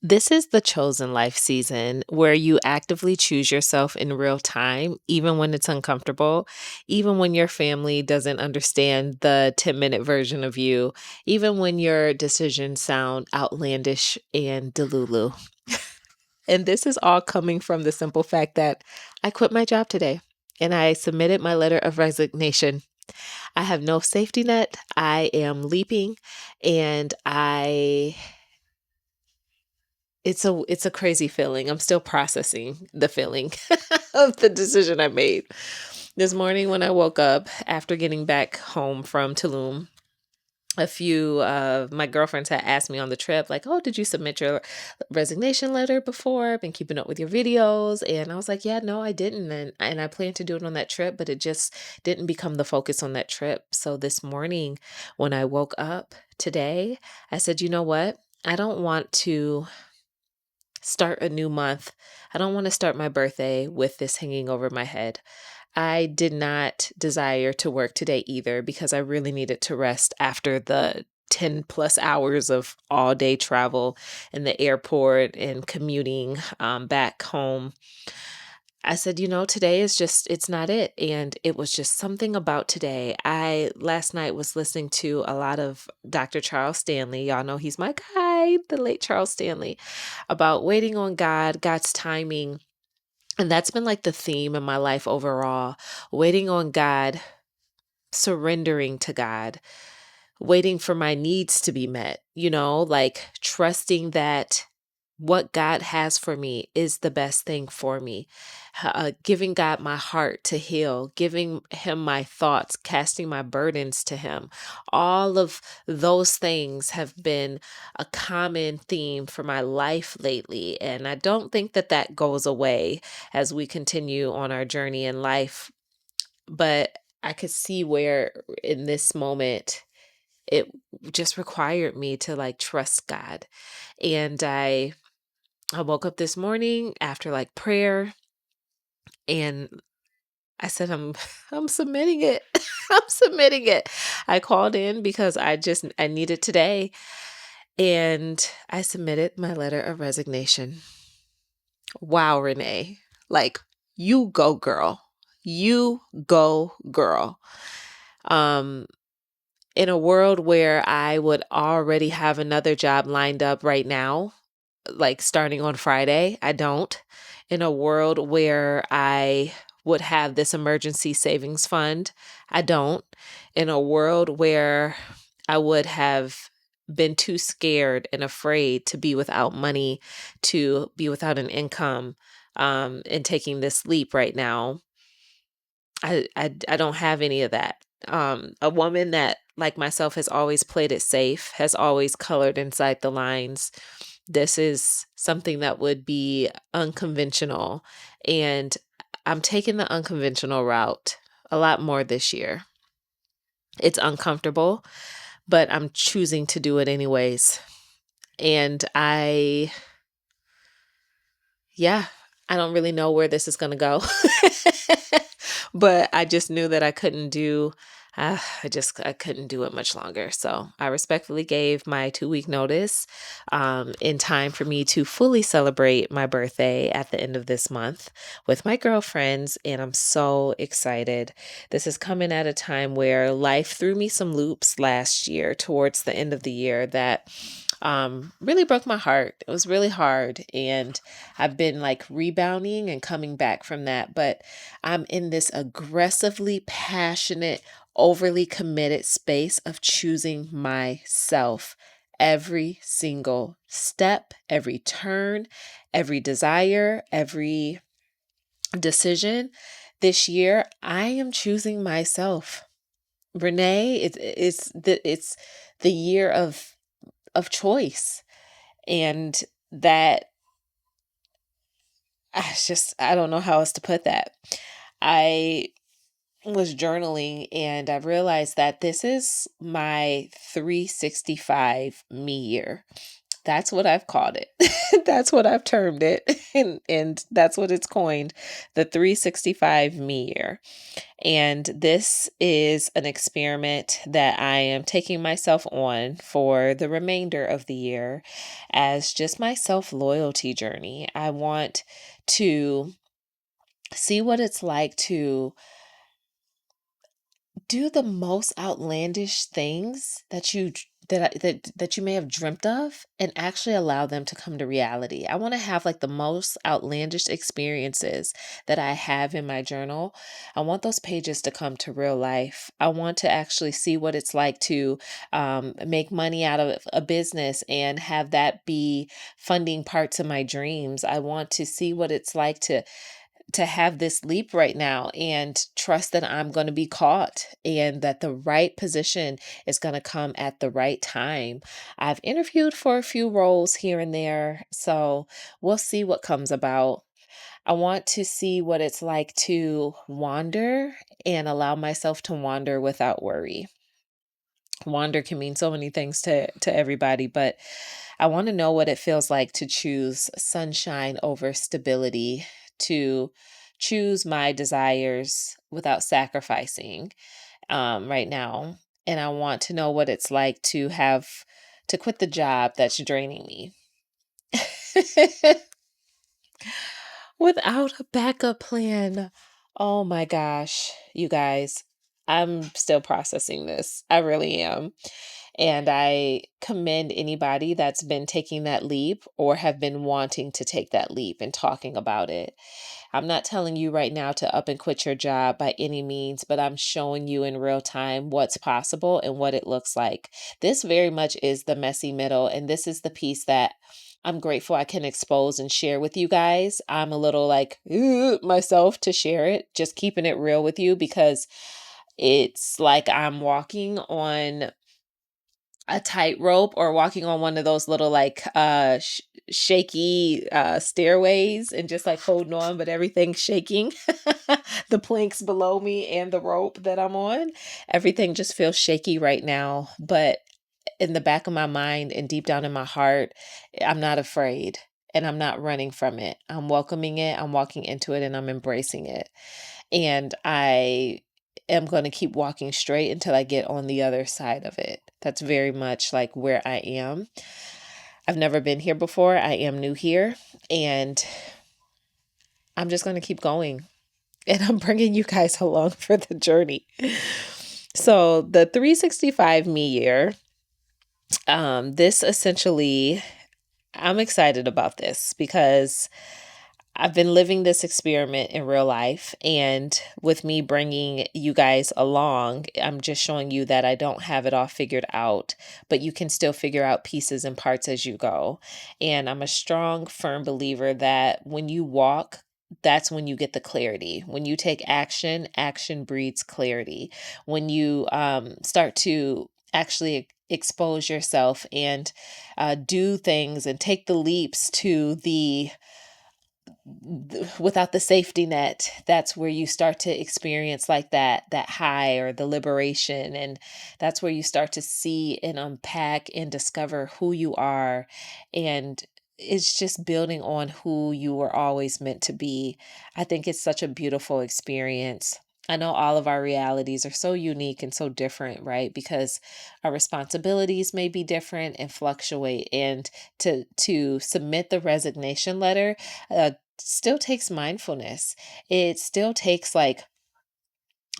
This is the chosen life season where you actively choose yourself in real time, even when it's uncomfortable, even when your family doesn't understand the 10-minute version of you, even when your decisions sound outlandish and delulu. And this is all coming from the simple fact that I quit my job today and I submitted my letter of resignation. I have no safety net. I am leaping and it's a crazy feeling. I'm still processing the feeling of the decision I made. This morning when I woke up after getting back home from Tulum, a few of my girlfriends had asked me on the trip, like, oh, did you submit your resignation letter before? I've been keeping up with your videos. And I was like, yeah, no, I didn't. And I planned to do it on that trip, but it just didn't become the focus on that trip. So this morning when I woke up today, I said, you know what? I don't want to start a new month. I don't want to start my birthday with this hanging over my head. I did not desire to work today either because I really needed to rest after the 10 plus hours of all day travel in the airport and commuting back home. I said, today is just, it's not it. And it was just something about today. I last night was listening to a lot of Dr. Charles Stanley. Y'all know he's my guy, the late Charles Stanley, about waiting on God, God's timing. And that's been like the theme in my life overall, waiting on God, surrendering to God, waiting for my needs to be met, like trusting that what God has for me is the best thing for me. Giving God my heart to heal, giving Him my thoughts, casting my burdens to Him. All of those things have been a common theme for my life lately. And I don't think that that goes away as we continue on our journey in life. But I could see where in this moment, it just required me to like trust God. And I woke up this morning after like prayer and I said I'm submitting it. I'm submitting it. I called in because I needed today and I submitted my letter of resignation. Wow, Renee. Like you go girl. You go girl. Um in a world where I would already have another job lined up right now, like starting on Friday. I don't. In a world where I would have this emergency savings fund, I don't. In a world where I would have been too scared and afraid to be without money, to be without an income, and taking this leap right now, I don't have any of that. A woman that, like myself, has always played it safe, has always colored inside the lines. This is something that would be unconventional. And I'm taking the unconventional route a lot more this year. It's uncomfortable, but I'm choosing to do it anyways. And yeah, I don't really know where this is going to go. But I just knew that I couldn't do it much longer. So I respectfully gave my 2-week notice in time for me to fully celebrate my birthday at the end of this month with my girlfriends. And I'm so excited. This is coming at a time where life threw me some loops last year towards the end of the year that really broke my heart. It was really hard. And I've been like rebounding and coming back from that. But I'm in this aggressively passionate, overly committed space of choosing myself every single step, every turn, every desire, every decision. This year, I am choosing myself. Renee, it's the year of choice. And that I don't know how else to put that. I was journaling and I realized that this is my 365 me year. That's what I've called it. That's what I've termed it. And that's what it's coined, the 365 me year. And this is an experiment that I am taking myself on for the remainder of the year as just my self loyalty journey. I want to see what it's like to do the most outlandish things that that you may have dreamt of and actually allow them to come to reality. I want to have like the most outlandish experiences that I have in my journal. I want those pages to come to real life. I want to actually see what it's like to make money out of a business and have that be funding parts of my dreams. I want to see what it's like to have this leap right now and trust that I'm going to be caught and that the right position is going to come at the right time. I've interviewed for a few roles here and there, so we'll see what comes about. I want to see what it's like to wander and allow myself to wander without worry. Wander can mean so many things to everybody, but I want to know what it feels like to choose sunshine over stability, to choose my desires without sacrificing right now. And I want to know what it's like to have to quit the job that's draining me without a backup plan. Oh my gosh, you guys, I'm still processing this. I really am. And I commend anybody that's been taking that leap or have been wanting to take that leap and talking about it. I'm not telling you right now to up and quit your job by any means, but I'm showing you in real time what's possible and what it looks like. This very much is the messy middle, and this is the piece that I'm grateful I can expose and share with you guys. I'm a little like myself to share it, just keeping it real with you because it's like I'm walking on a tightrope or walking on one of those little like shaky stairways and just like holding on, but everything's shaking. The planks below me and the rope that I'm on, everything just feels shaky right now. But in the back of my mind and deep down in my heart, I'm not afraid and I'm not running from it. I'm welcoming it, I'm walking into it, and I'm embracing it. And I am going to keep walking straight until I get on the other side of it. That's very much like where I am. I've never been here before. I am new here, and I'm just going to keep going. And I'm bringing you guys along for the journey. So, the 365 me year, this essentially, I'm excited about this because I've been living this experiment in real life, and with me bringing you guys along, I'm just showing you that I don't have it all figured out, but you can still figure out pieces and parts as you go. And I'm a strong, firm believer that when you walk, that's when you get the clarity. When you take action, action breeds clarity. When you start to actually expose yourself and do things and take the leaps to the without the safety net, that's where you start to experience like that high or the liberation, and that's where you start to see and unpack and discover who you are. And it's just building on who you were always meant to be. I think it's such a beautiful experience. I know all of our realities are so unique and so different, right? Because our responsibilities may be different and fluctuate. And to submit the resignation letter, still takes mindfulness. It still takes like,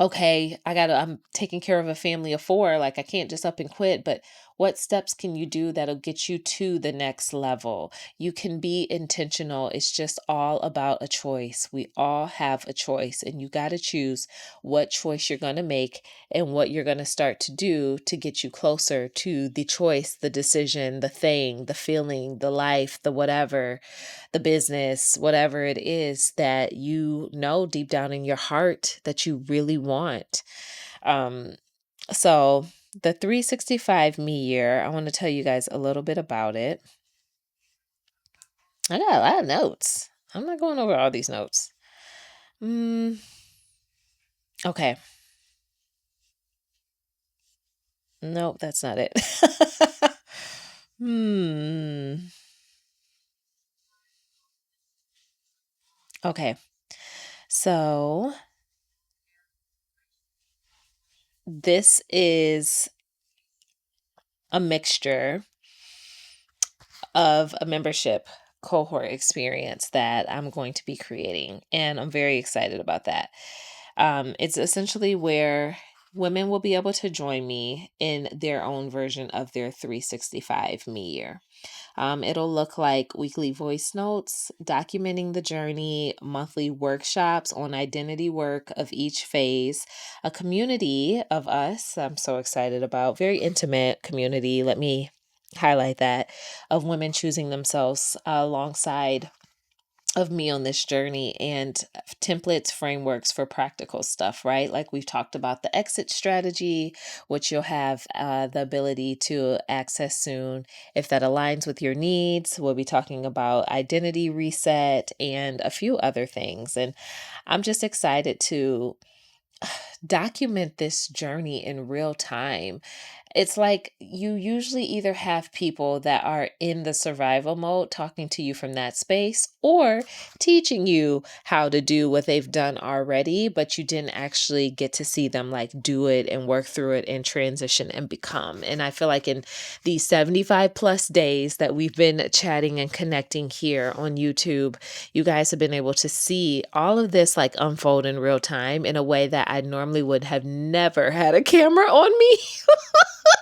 okay, I'm taking care of a family of four. Like I can't just up and quit, but what steps can you do that'll get you to the next level? You can be intentional. It's just all about a choice. We all have a choice, and you got to choose what choice you're going to make and what you're going to start to do to get you closer to the choice, the decision, the thing, the feeling, the life, the whatever, the business, whatever it is that you know deep down in your heart that you really want. Um, so the 365 me year, I want to tell you guys a little bit about it. I got a lot of notes. I'm not going over all these notes. Okay. Nope, that's not it. Hmm. Okay. So this is a mixture of a membership cohort experience that I'm going to be creating, and I'm very excited about that. It's essentially where women will be able to join me in their own version of their 365 me year. It'll look like weekly voice notes, documenting the journey, monthly workshops on identity work of each phase, a community of us, I'm so excited about, very intimate community. Let me highlight that, of women choosing themselves alongside of me on this journey, and templates, frameworks for practical stuff, right? Like we've talked about the exit strategy, which you'll have the ability to access soon. If that aligns with your needs, we'll be talking about identity reset and a few other things. And I'm just excited to document this journey in real time. It's like you usually either have people that are in the survival mode talking to you from that space, or teaching you how to do what they've done already, but you didn't actually get to see them like do it and work through it and transition and become. And I feel like in these 75 plus days that we've been chatting and connecting here on YouTube, you guys have been able to see all of this like unfold in real time in a way that I normally would have never had a camera on me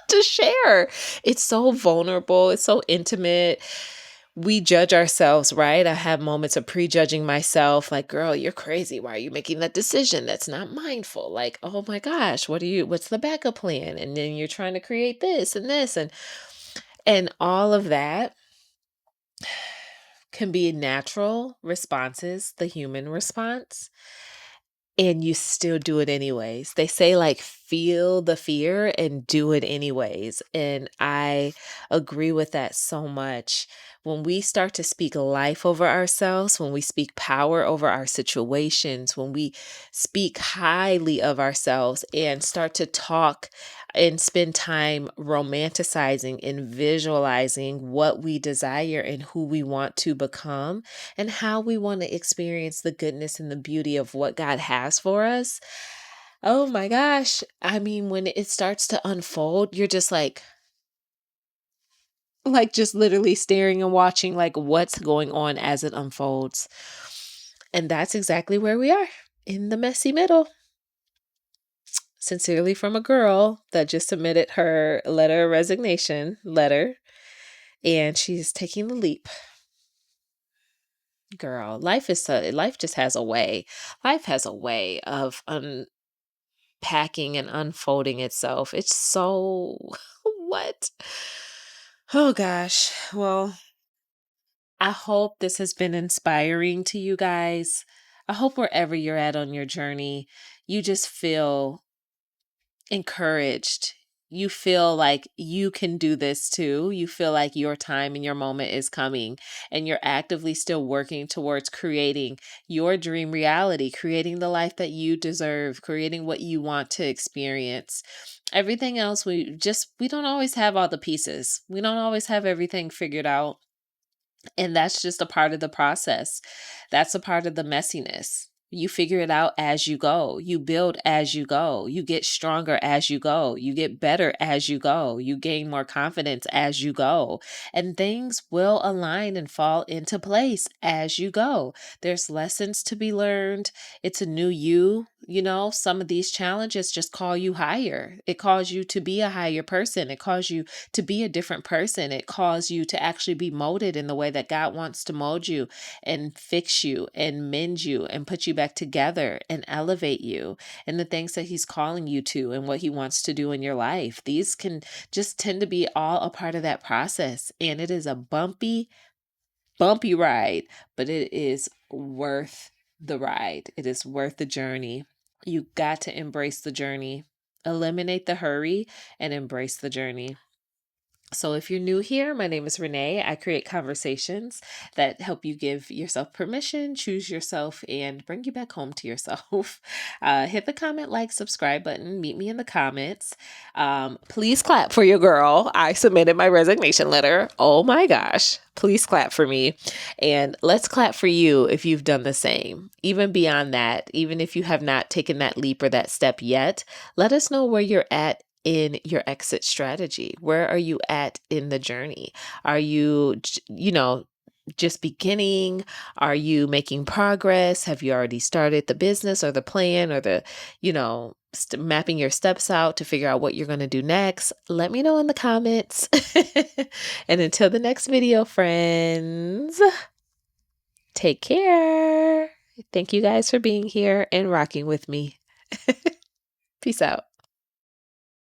to share. It's so vulnerable, it's so intimate. We judge ourselves, right? I have moments of prejudging myself, like, girl, you're crazy. Why are you making that decision? That's not mindful. Like, oh my gosh, what's the backup plan? And then you're trying to create this and all of that can be natural responses, the human response, and you still do it anyways. They say like feel the fear and do it anyways. And I agree with that so much. When we start to speak life over ourselves, when we speak power over our situations, when we speak highly of ourselves and start to talk and spend time romanticizing and visualizing what we desire and who we want to become, and how we want to experience the goodness and the beauty of what God has for us. Oh my gosh. I mean, when it starts to unfold, you're just like just literally staring and watching like what's going on as it unfolds. And that's exactly where we are, in the messy middle. Sincerely from a girl that just submitted her letter of resignation letter, and she's taking the leap. Girl, life just has a way. Life has a way of unpacking and unfolding itself. It's so what? Oh gosh. Well, I hope this has been inspiring to you guys. I hope wherever you're at on your journey, you just feel encouraged. You feel like you can do this too. You feel like your time and your moment is coming, and you're actively still working towards creating your dream reality, creating the life that you deserve, creating what you want to experience. Everything else, we don't always have all the pieces. We don't always have everything figured out. And that's just a part of the process. That's a part of the messiness. You figure it out as you go. You build as you go. You get stronger as you go. You get better as you go. You gain more confidence as you go. And things will align and fall into place as you go. There's lessons to be learned. It's a new you. You know, some of these challenges just call you higher. It calls you to be a higher person. It calls you to be a different person. It calls you to actually be molded in the way that God wants to mold you and fix you and mend you and put you back together and elevate you, and the things that He's calling you to and what He wants to do in your life. These can just tend to be all a part of that process. And it is a bumpy ride, but it is worth the ride. It is worth the journey. You got to embrace the journey. Eliminate the hurry and embrace the journey. So, if you're new here, my name is Renee. I create conversations that help you give yourself permission, choose yourself, and bring you back home to yourself. Hit the comment, like, subscribe button. Meet me in the comments. Please clap for your girl. I submitted my resignation letter. Oh my gosh. Please clap for me. And let's clap for you if you've done the same. Even beyond that, even if you have not taken that leap or that step yet, let us know where you're at in your exit strategy. Where are you at in the journey? Are you, just beginning? Are you making progress? Have you already started the business or the plan or mapping your steps out to figure out what you're going to do next? Let me know in the comments. And until the next video, friends, take care. Thank you guys for being here and rocking with me. Peace out.